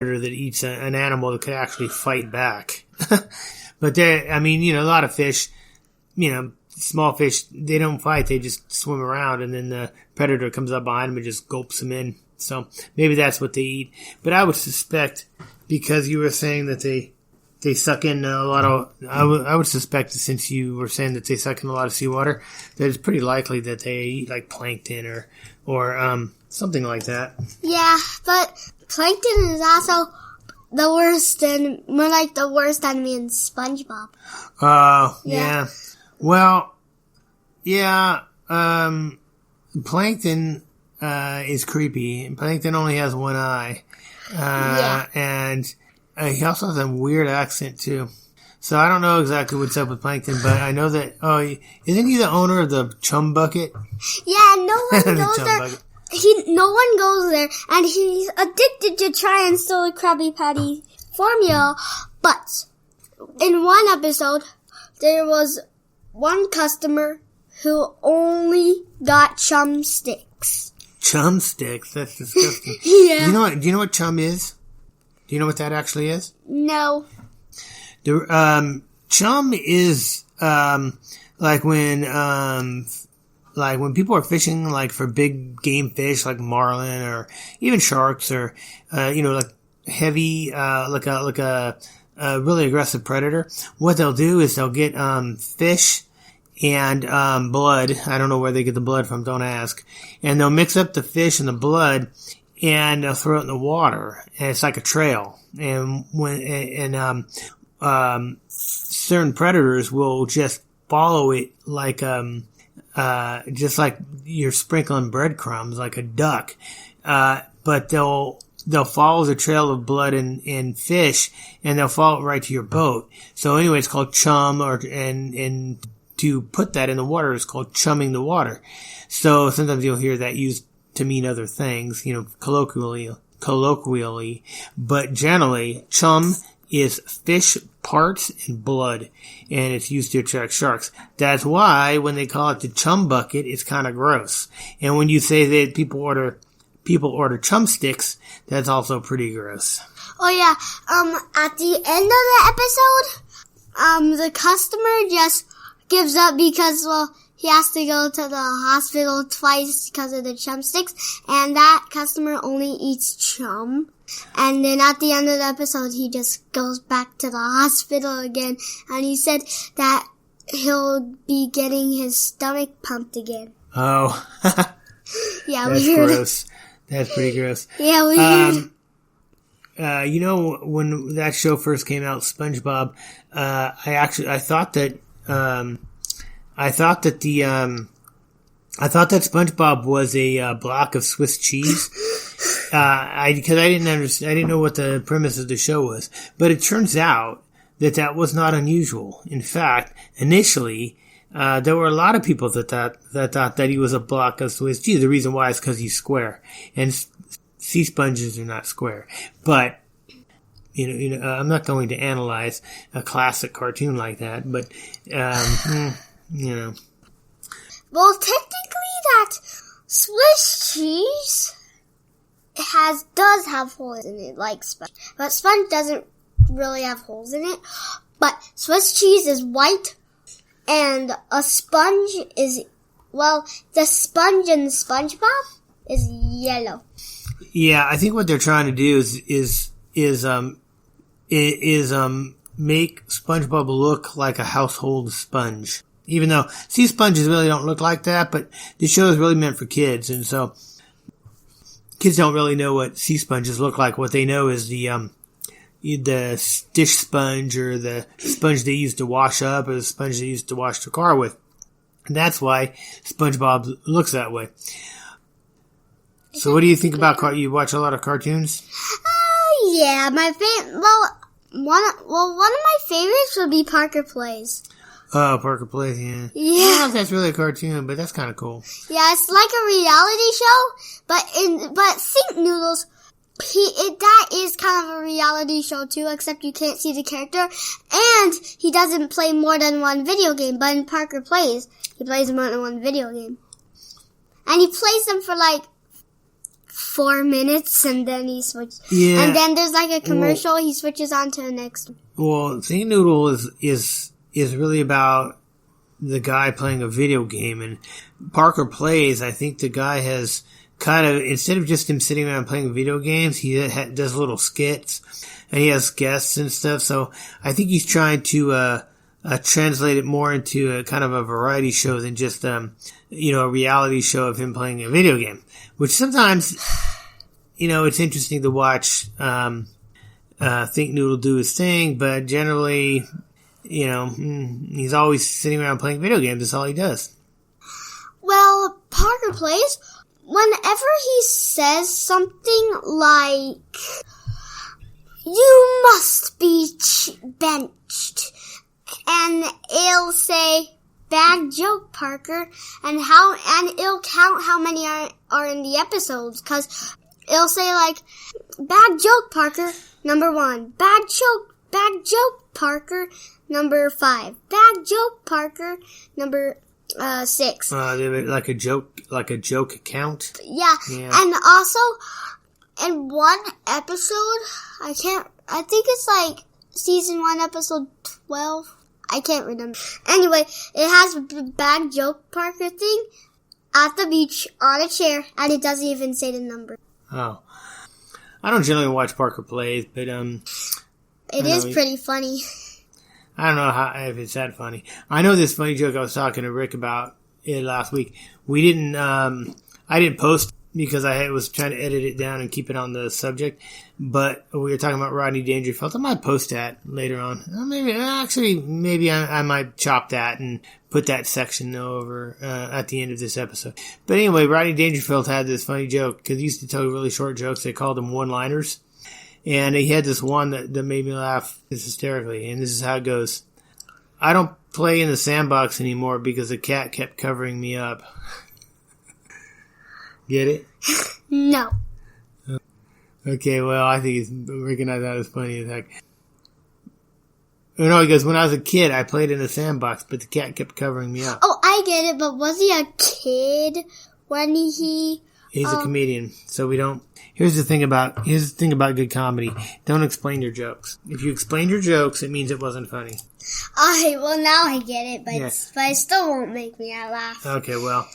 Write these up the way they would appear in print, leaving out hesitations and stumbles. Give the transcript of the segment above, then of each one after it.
that eats an animal that could actually fight back. But a lot of fish, small fish, they don't fight. They just swim around, and then the predator comes up behind them and just gulps them in. So maybe that's what they eat. But I would suspect, because you were saying that they suck in a lot of, I would suspect that since you were saying that they suck in a lot of seawater, that it's pretty likely that they eat like plankton or something like that. Yeah, but plankton is also the worst enemy in SpongeBob. Yeah. Well, yeah, plankton is creepy. Plankton only has one eye. And he also has a weird accent, too. So I don't know exactly what's up with Plankton, but I know that, isn't he the owner of the ChumBucket? Yeah, no one goes there. No one goes there, and he's addicted to try and steal the Krabby Patty formula. But in one episode, there was one customer who only got chum sticks. Chum sticks? That's disgusting. Yeah. Do you know what chum is? Do you know what that actually is? No. Chum is like when people are fishing like for big game fish like marlin or even sharks or like heavy like a really aggressive predator. What they'll do is they'll get fish and blood. I don't know where they get the blood from, don't ask. And they'll mix up the fish and the blood and they'll throw it in the water. And it's like a trail. And certain predators will just follow it like just like you're sprinkling breadcrumbs like a duck. But they'll follow the trail of blood and fish, and they'll follow it right to your boat. So anyway, it's called chum, and to put that in the water is called chumming the water. So sometimes you'll hear that used to mean other things, colloquially, but generally, chum is fish parts and blood, and it's used to attract sharks. That's why when they call it the ChumBucket, it's kind of gross. And when you say that people order chum sticks, that's also pretty gross. Oh yeah, at the end of the episode, the customer just gives up because, he has to go to the hospital twice because of the chum sticks, and that customer only eats chum. And then at the end of the episode, he just goes back to the hospital again, and he said that he'll be getting his stomach pumped again. Oh. Yeah, that's we heard gross. That's pretty gross. Yeah, we heard when that show first came out, SpongeBob, I thought that SpongeBob was a block of Swiss cheese. Because I didn't know what the premise of the show was. But it turns out that was not unusual. In fact, initially, there were a lot of people that thought that he was a block of Swiss cheese. The reason why is because he's square. And sea sponges are not square. But, I'm not going to analyze a classic cartoon like that, but, Well, technically that Swiss cheese does have holes in it, like sponge. But sponge doesn't really have holes in it. But Swiss cheese is white, and a sponge is, the sponge in SpongeBob is yellow. Yeah, I think what they're trying to do is make SpongeBob look like a household sponge. Even though sea sponges really don't look like that, but the show is really meant for kids, and so kids don't really know what sea sponges look like. What they know is the dish sponge, or the sponge they used to wash up, or the sponge they used to wash the car with. And that's why SpongeBob looks that way. So what do you think about you watch a lot of cartoons? Yeah, one of my favorites would be Parker Plays. Oh, Parker Plays, yeah. Yeah. I don't know if that's really a cartoon, but that's kind of cool. Yeah, it's like a reality show, but Think Noodles, that is kind of a reality show too, except you can't see the character, and he doesn't play more than one video game, but in Parker Plays, he plays more than one video game. And he plays them for like 4 minutes, and then he switches. Yeah. And then there's like a commercial. He switches on to the next. Well, Think Noodle is really about the guy playing a video game, and Parker Plays. I think the guy has kind of, instead of just him sitting around playing video games, he does little skits, and he has guests and stuff. So I think he's trying to translate it more into a kind of a variety show than just a reality show of him playing a video game. Which sometimes, it's interesting to watch Think Noodle do his thing, but generally, he's always sitting around playing video games. That's all he does. Well, Parker Plays, whenever he says something like, "You must be benched," and it'll say, "Bad joke, Parker," and it'll count how many are in the episodes, because it'll say like, "Bad joke, Parker, number 1. Bad joke, Parker, number 5. Bad joke, Parker, number 6. Like a joke count. Yeah, and also in one episode, I think it's like season 1, episode 12. I can't remember. Anyway, it has a bad joke Parker thing at the beach on a chair, and it doesn't even say the number. Oh. I don't generally watch Parker Plays, but it is pretty funny. I don't know if it's that funny. I know this funny joke I was talking to Rick about it last week. I didn't post because I was trying to edit it down and keep it on the subject, but we were talking about Rodney Dangerfield. I might post that later on. Maybe I might chop that and put that section over at the end of this episode. But anyway, Rodney Dangerfield had this funny joke because he used to tell really short jokes. They called them one-liners. And he had this one that made me laugh hysterically. And this is how it goes. "I don't play in the sandbox anymore because the cat kept covering me up." Get it? No. Okay, well, I think Rick and I thought it was funny as heck. No, he goes, "When I was a kid, I played in the sandbox, but the cat kept covering me up." Oh, I get it, but was he a kid when he... He's a comedian, so we don't... Here's the thing about good comedy. Don't explain your jokes. If you explain your jokes, it means it wasn't funny. Alright, well, now I get it, but it still won't make me laugh. Okay, well,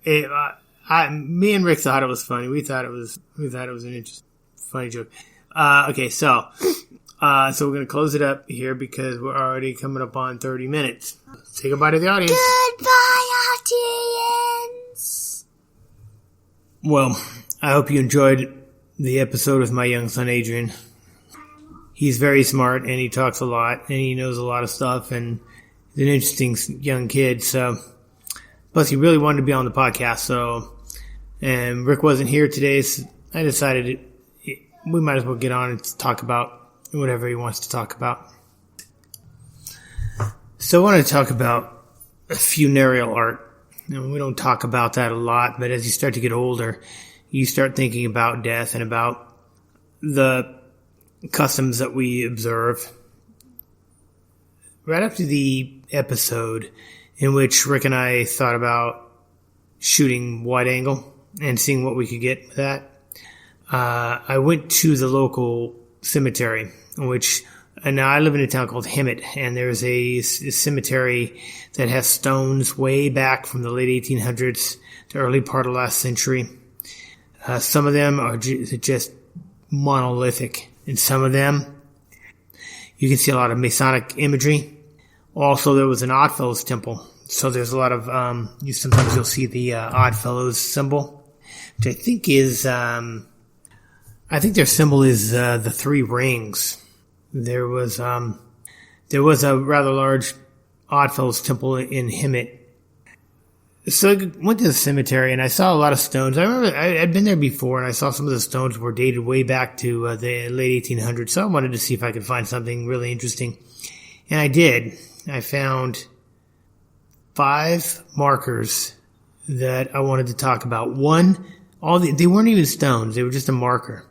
me and Rick thought it was funny. We thought it was an interesting, funny joke. Okay, so we're going to close it up here because we're already coming up on 30 minutes. Say goodbye to the audience. Goodbye, audience. Well, I hope you enjoyed the episode with my young son, Adrian. He's very smart, and he talks a lot, and he knows a lot of stuff, and he's an interesting young kid, so... Plus, he really wanted to be on the podcast, and Rick wasn't here today, so I decided we might as well get on and talk about whatever he wants to talk about. So I want to talk about funereal art. We don't talk about that a lot, but as you start to get older, you start thinking about death and about the customs that we observe. Right after the episode in which Rick and I thought about shooting wide angle and seeing what we could get with that, I went to the local cemetery, and now I live in a town called Hemet, and there's a cemetery that has stones way back from the late 1800s to early part of last century. Some of them are just monolithic, and some of them you can see a lot of Masonic imagery. Also, there was an Oddfellows temple, so there's a lot of sometimes you'll see the Oddfellows symbol, which I think is their symbol is the 3 rings. There was a rather large Oddfellows temple in Hemet. So I went to the cemetery and I saw a lot of stones. I remember I'd been there before and I saw some of the stones were dated way back to the late 1800s. So I wanted to see if I could find something really interesting. And I did. I found 5 markers that I wanted to talk about. They weren't even stones. They were just a marker.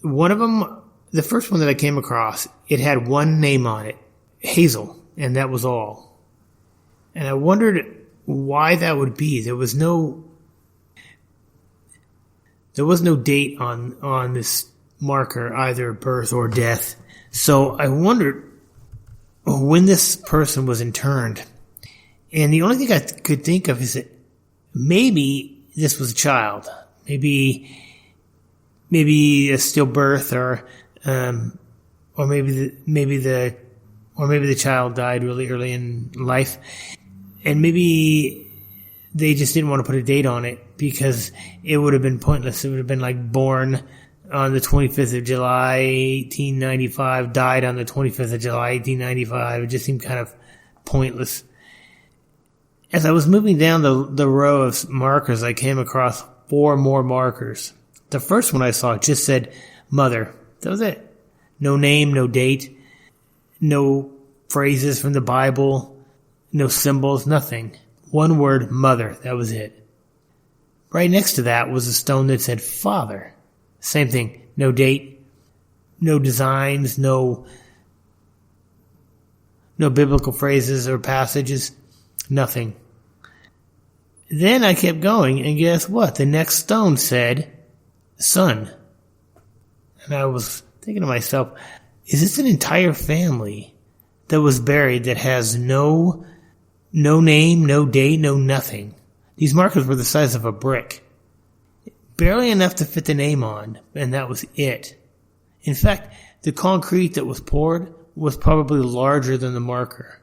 One of them, the first one that I came across, it had one name on it, Hazel, and that was all. And I wondered why that would be. There was no There was no date on this marker, either birth or death. So I wondered when this person was interned. And the only thing I could think of is that maybe this was a child. Maybe a stillbirth, or maybe the child died really early in life, and maybe they just didn't want to put a date on it because it would have been pointless. It would have been like born on the 25th of July, 1895, died on the 25th of July, 1895. It just seemed kind of pointless. As I was moving down the row of markers, I came across 4 more markers. The first one I saw just said mother. That was it. No name, no date, no phrases from the Bible, no symbols, nothing. One word, mother. That was it. Right next to that was a stone that said father. Same thing. No date, no designs, no biblical phrases or passages, nothing. Then I kept going, and guess what? The next stone said son. And I was thinking to myself, is this an entire family that was buried that has no name, no date, no nothing? These markers were the size of a brick. Barely enough to fit the name on, and that was it. In fact, the concrete that was poured was probably larger than the marker.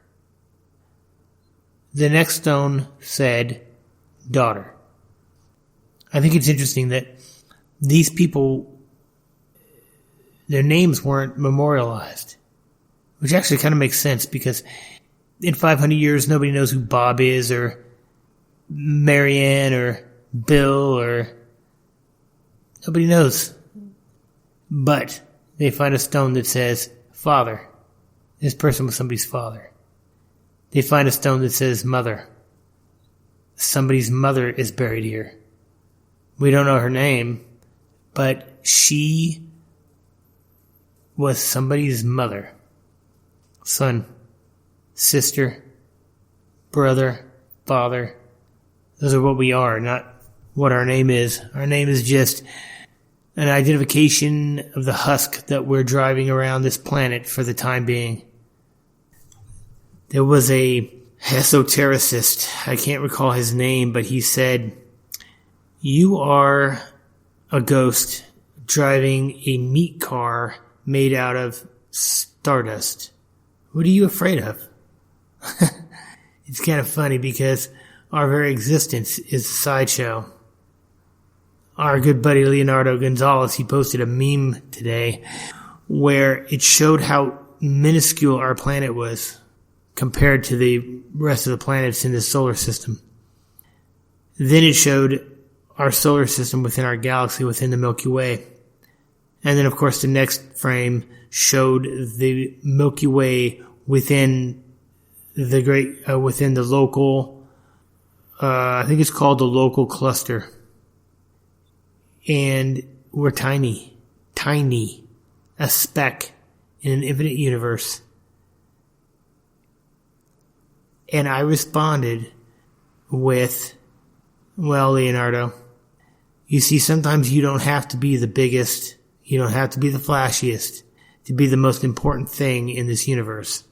The next stone said daughter. I think it's interesting that these people, their names weren't memorialized, which actually kind of makes sense because in 500 years, nobody knows who Bob is or Marianne or Bill or nobody knows. But they find a stone that says father. This person was somebody's father. They find a stone that says mother. Somebody's mother is buried here. We don't know her name, but she was somebody's mother, son, sister, brother, father. Those are what we are, not what our name is. Our name is just an identification of the husk that we're driving around this planet for the time being. There was a esotericist, I can't recall his name, but he said, you are a ghost driving a meat car made out of stardust. What are you afraid of? It's kind of funny because our very existence is a sideshow. Our good buddy Leonardo Gonzalez, he posted a meme today where it showed how minuscule our planet was compared to the rest of the planets in the solar system. Then it showed our solar system within our galaxy, within the Milky Way. And then, of course, the next frame showed the Milky Way within the within the local, I think it's called the local cluster. And we're tiny, a speck in an infinite universe. And I responded with, well, Leonardo, you see, sometimes you don't have to be the biggest, you don't have to be the flashiest to be the most important thing in this universe.